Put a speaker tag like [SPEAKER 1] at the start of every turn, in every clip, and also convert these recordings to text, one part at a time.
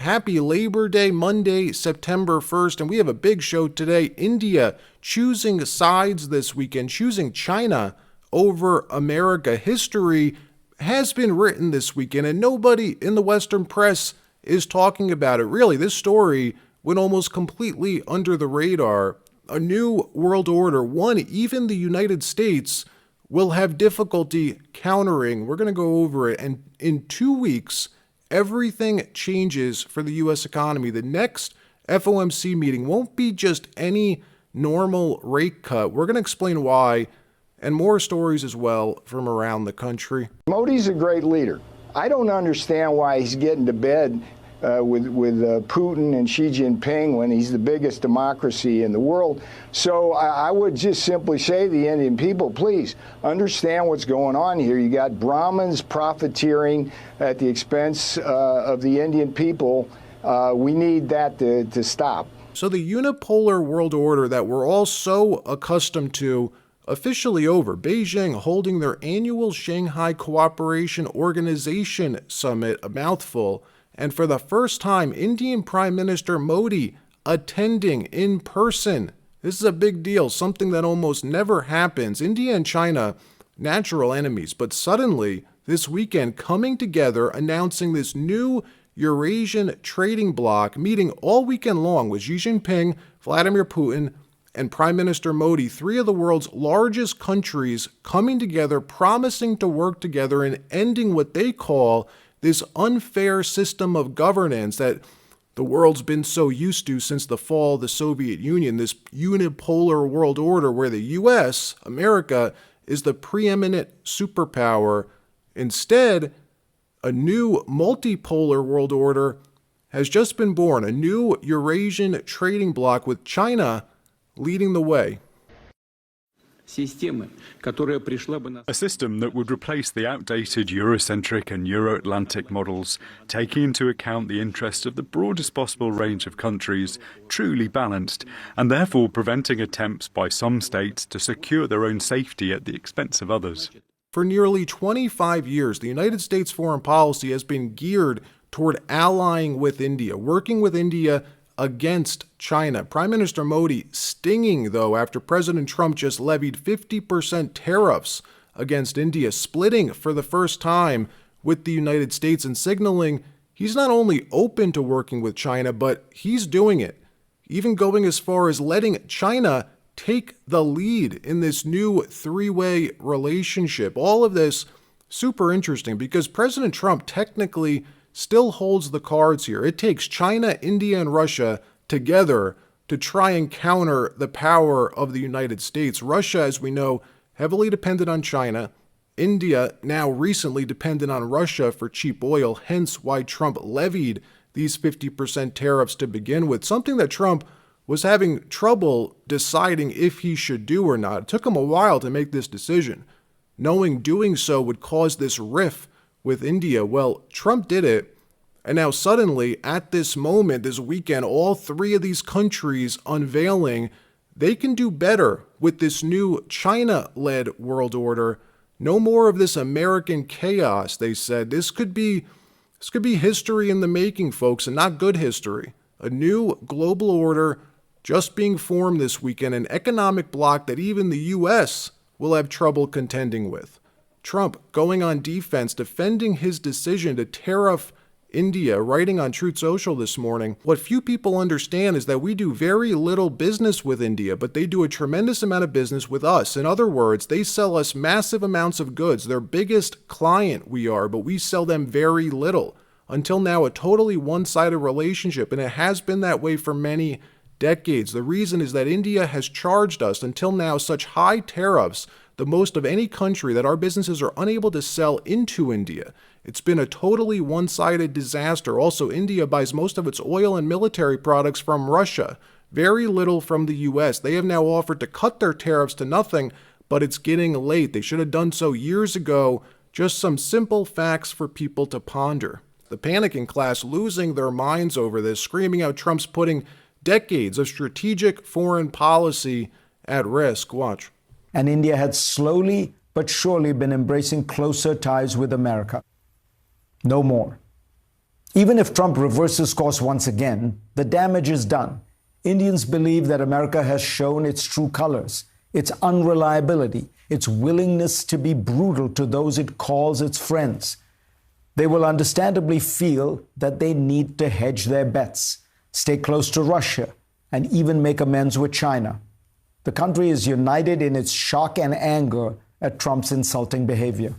[SPEAKER 1] Happy Labor Day, Monday, September 1st, and we have a big show today. India choosing sides this weekend, choosing China over America. History has been written this weekend, and nobody in the Western press is talking about it. Really, this story went almost completely under the radar. A new world order, one even the United States will have difficulty countering. We're going to go over it, and in 2 weeks, everything changes for the U.S. economy. The next FOMC meeting won't be just any normal rate cut. We're going to explain why, and more stories as well from around the country.
[SPEAKER 2] Modi's a great leader. I don't understand why he's getting to bed with Putin and Xi Jinping when he's the biggest democracy in the world. So I would just simply say to the Indian people, please understand what's going on here. You got Brahmins profiteering at the expense of the Indian people. We need that to stop.
[SPEAKER 1] So the unipolar world order that we're all so accustomed to officially over. Beijing holding their annual Shanghai Cooperation Organization Summit, a mouthful. And for the first time, Indian Prime Minister Modi attending in person. This is a big deal, something that almost never happens. India and China, natural enemies, but suddenly this weekend coming together, announcing this new Eurasian trading bloc, meeting all weekend long with Xi Jinping, Vladimir Putin, and Prime Minister Modi, three of the world's largest countries coming together, promising to work together and ending what they call this unfair system of governance that the world's been so used to since the fall of the Soviet Union, this unipolar world order where the U.S., America, is the preeminent superpower. Instead, a new multipolar world order has just been born, a new Eurasian trading bloc with China leading the way.
[SPEAKER 3] A system that would replace the outdated Eurocentric and Euro-Atlantic models, taking into account the interests of the broadest possible range of countries, truly balanced, and therefore preventing attempts by some states to secure their own safety at the expense of others.
[SPEAKER 1] For nearly 25 years, the United States foreign policy has been geared toward allying with India, working with India against China. Prime Minister Modi stinging, though, after President Trump just levied 50% tariffs against India, splitting for the first time with the United States and signaling he's not only open to working with China, but he's doing it, even going as far as letting China take the lead in this new three-way relationship. All of this super interesting because President Trump technically still holds the cards here. It takes China, India, and Russia together to try and counter the power of the United States. Russia, as we know, heavily dependent on China. India, now recently dependent on Russia for cheap oil, hence why Trump levied these 50% tariffs to begin with, something that Trump was having trouble deciding if he should do or not. It took him a while to make this decision, knowing doing so would cause this rift with India. Well, Trump did it, and now suddenly, at this moment, this weekend, all three of these countries unveiling they can do better with this new China-led world order. No more of this American chaos, they said. This could be history in the making, folks, and not good history. A new global order just being formed this weekend, an economic bloc that even the U.S. will have trouble contending with. Trump going on defense, defending his decision to tariff India, writing on Truth Social this morning. What few people understand is that we do very little business with India, but they do a tremendous amount of business with us. In other words, they sell us massive amounts of goods. Their biggest client we are, but we sell them very little. Until now, a totally one-sided relationship, and it has been that way for many decades. The reason is that India has charged us until now such high tariffs, the most of any country, that our businesses are unable to sell into India. It's been a totally one-sided disaster. Also, India buys most of its oil and military products from Russia, very little from the U.S. They have now offered to cut their tariffs to nothing, but it's getting late. They should have done so years ago. Just some simple facts for people to ponder. The panicking class losing their minds over this, screaming out Trump's putting decades of strategic foreign policy at risk. Watch.
[SPEAKER 4] And India had slowly but surely been embracing closer ties with America. No more. Even if Trump reverses course once again, the damage is done. Indians believe that America has shown its true colors, its unreliability, its willingness to be brutal to those it calls its friends. They will understandably feel that they need to hedge their bets, stay close to Russia, and even make amends with China. The country is united in its shock and anger at Trump's insulting behavior.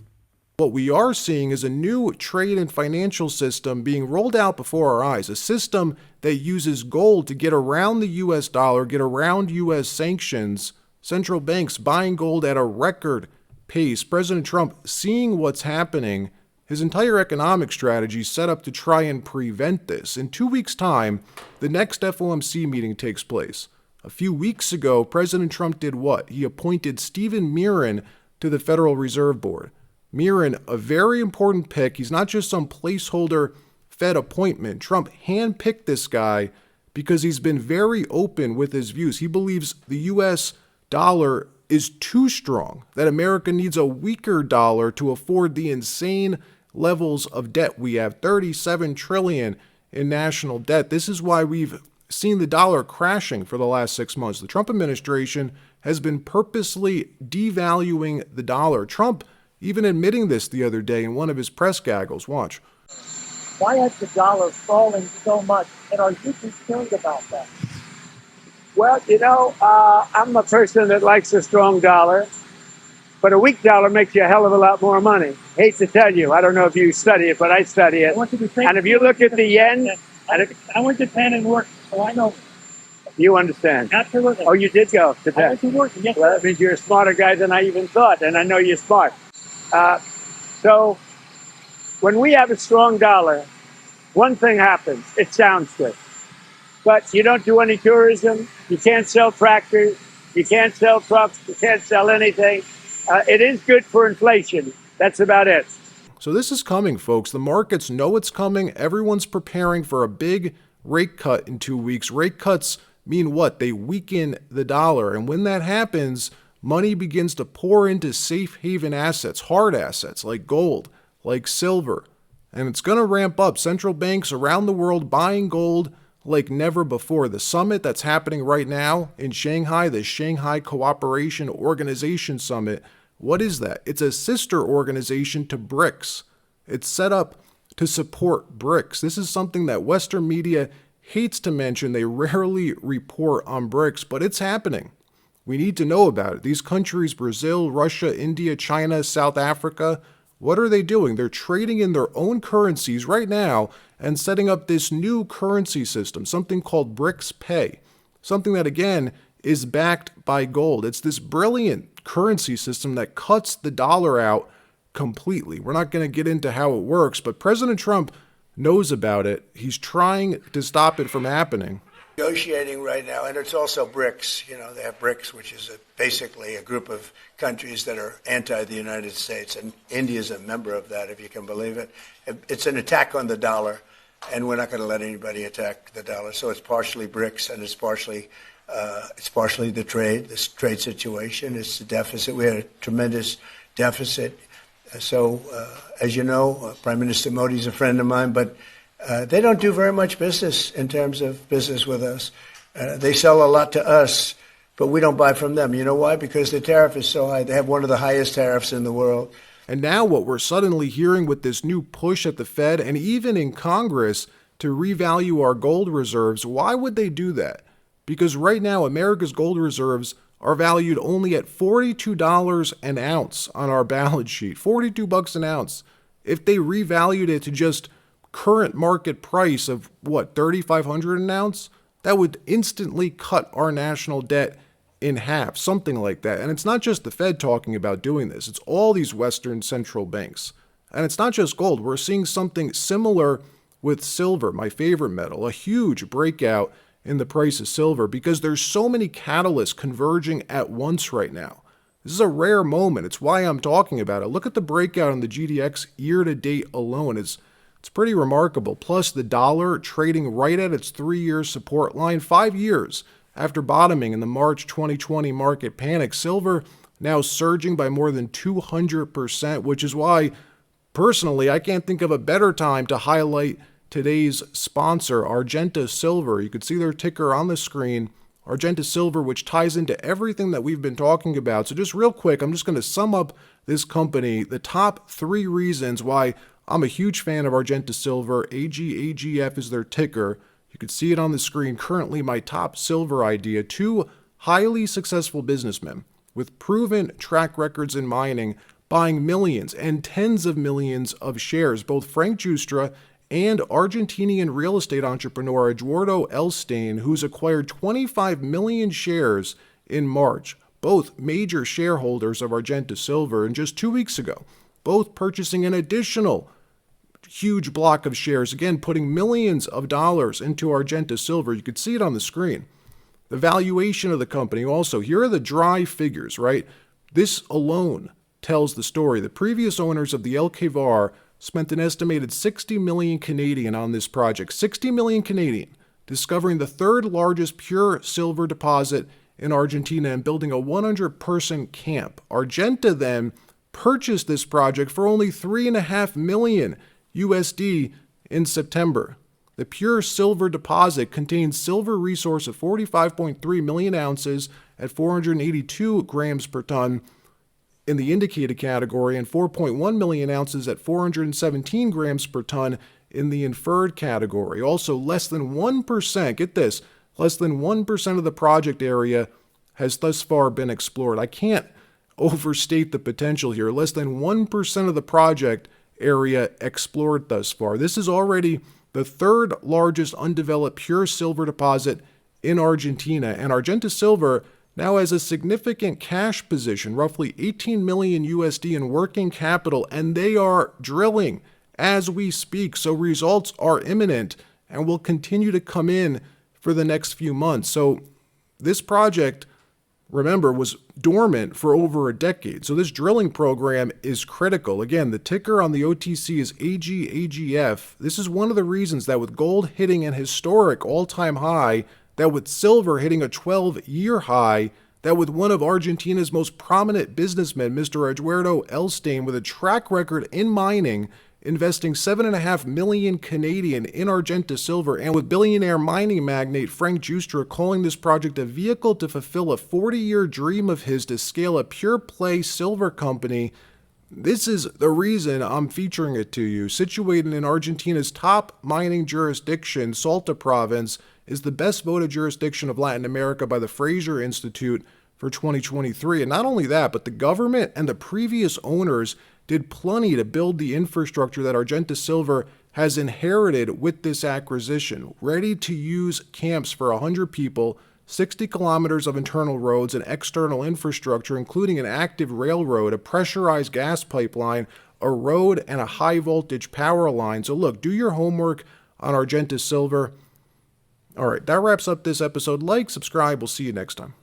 [SPEAKER 1] What we are seeing is a new trade and financial system being rolled out before our eyes, a system that uses gold to get around the US dollar, get around US sanctions, central banks buying gold at a record pace. President Trump, seeing what's happening, his entire economic strategy set up to try and prevent this. In 2 weeks' time, the next FOMC meeting takes place. A few weeks ago, President Trump did what? He appointed Stephen Miran to the Federal Reserve Board. Miran, a very important pick. He's not just some placeholder Fed appointment. Trump handpicked this guy because he's been very open with his views. He believes the U.S. dollar is too strong, that America needs a weaker dollar to afford the insane levels of debt we have, $37 trillion in national debt. This is why we've seen the dollar crashing for the last 6 months. The Trump administration has been purposely devaluing the dollar. Trump even admitting this the other day in one of his press gaggles. Watch.
[SPEAKER 5] Why has the dollar fallen so much, and are you concerned about that? Well, I'm a person that likes a strong dollar, but a weak dollar makes you a hell of a lot more money. Hate to tell you, I don't know if you study it, but I study it. And if you look at the yen... I went to Japan and worked, so I know. You understand? Absolutely. Oh, you did go to Japan? I went to work, yes. Well, that means you're a smarter guy than I even thought, and I know you're smart. So when we have a strong dollar, one thing happens. It sounds good. But you don't do any tourism. You can't sell tractors. You can't sell trucks. You can't sell anything. It is good for inflation. That's about it.
[SPEAKER 1] So this is coming, folks. The markets know it's coming. Everyone's preparing for a big rate cut in 2 weeks. Rate cuts mean what? They weaken the dollar. And when that happens, money begins to pour into safe haven assets, hard assets like gold, like silver. And it's going to ramp up. Central banks around the world buying gold like never before. The summit that's happening right now in Shanghai, the Shanghai Cooperation Organization Summit, what is that? It's a sister organization to BRICS. It's set up to support BRICS. This is something that Western media hates to mention. They rarely report on BRICS, but it's happening. We need to know about it. These countries, Brazil, Russia, India, China, South Africa, what are they doing? They're trading in their own currencies right now and setting up this new currency system, something called BRICS Pay, something that, again, is backed by gold. It's this brilliant currency system that cuts the dollar out completely. We're not going to get into how it works, but President Trump knows about it. He's trying to stop it from happening.
[SPEAKER 6] Negotiating right now, and it's also BRICS. They have BRICS, which is basically a group of countries that are anti the United States, and India is a member of that, if you can believe it. It's an attack on the dollar, and we're not going to let anybody attack the dollar. So it's partially BRICS, and it's partially the trade, this trade situation. It's the deficit. We had a tremendous deficit. So, as you know, Prime Minister Modi is a friend of mine, but they don't do very much business in terms of business with us. They sell a lot to us, but we don't buy from them. You know why? Because the tariff is so high. They have one of the highest tariffs in the world.
[SPEAKER 1] And now what we're suddenly hearing with this new push at the Fed and even in Congress to revalue our gold reserves, why would they do that? Because right now, America's gold reserves are valued only at $42 an ounce on our balance sheet. $42 an ounce. If they revalued it to just current market price of what, $3,500 an ounce, that would instantly cut our national debt in half, something like that. And it's not just the Fed talking about doing this. It's all these Western central banks. And it's not just gold. We're seeing something similar with silver, my favorite metal, a huge breakout in the price of silver because there's so many catalysts converging at once right now. This is a rare moment. It's why I'm talking about it. Look at the breakout on the GDX year to date alone. It's pretty remarkable. Plus the dollar trading right at its 3-year support line, 5 years after bottoming in the March 2020 market panic. Silver now surging by more than 200%, which is why, personally, I can't think of a better time to highlight today's sponsor, Argenta Silver. You can see their ticker on the screen, Argenta Silver, which ties into everything that we've been talking about. So just real quick, I'm just going to sum up this company, the top 3 reasons why I'm a huge fan of Argenta Silver. AGAGF is their ticker. You can see it on the screen. Currently, my top silver idea. 2 highly successful businessmen with proven track records in mining, buying millions and tens of millions of shares. Both Frank Giustra and Argentinian real estate entrepreneur Eduardo Elstein, who's acquired 25 million shares in March. Both major shareholders of Argenta Silver, and just 2 weeks ago, both purchasing an additional huge block of shares, again, putting millions of dollars into Argenta Silver. You could see it on the screen. The valuation of the company also, here are the dry figures, right? This alone tells the story. The previous owners of the LKVAR spent an estimated 60 million Canadian on this project. 60 million Canadian, discovering the 3rd largest pure silver deposit in Argentina and building a 100-person camp. Argenta then purchased this project for only $3.5 million USD in September. The pure silver deposit contains silver resource of 45.3 million ounces at 482 grams per ton in the indicated category and 4.1 million ounces at 417 grams per ton in the inferred category. Also, less than 1%, get this, less than 1% of the project area has thus far been explored. I can't overstate the potential here. Less than 1% of the project area explored thus far. This is already the 3rd largest undeveloped pure silver deposit in Argentina, and Argenta Silver now has a significant cash position, roughly 18 million USD in working capital, and they are drilling as we speak. So results are imminent and will continue to come in for the next few months. So this project, remember, was dormant for over a decade. So this drilling program is critical. Again, the ticker on the OTC is AGAGF. This is one of the reasons that with gold hitting an historic all-time high, that with silver hitting a 12-year high, that with one of Argentina's most prominent businessmen, Mr. Eduardo Elstein, with a track record in mining, investing 7.5 million Canadian in Argenta Silver, and with billionaire mining magnate Frank Giustra calling this project a vehicle to fulfill a 40-year dream of his to scale a pure-play silver company. This is the reason I'm featuring it to you. Situated in Argentina's top mining jurisdiction, Salta province is the best voted jurisdiction of Latin America by the Fraser Institute for 2023. And not only that, but the government and the previous owners did plenty to build the infrastructure that Argenta Silver has inherited with this acquisition. Ready-to-use camps for 100 people, 60 kilometers of internal roads and external infrastructure, including an active railroad, a pressurized gas pipeline, a road, and a high-voltage power line. So look, do your homework on Argenta Silver. All right, that wraps up this episode. Like, subscribe. We'll see you next time.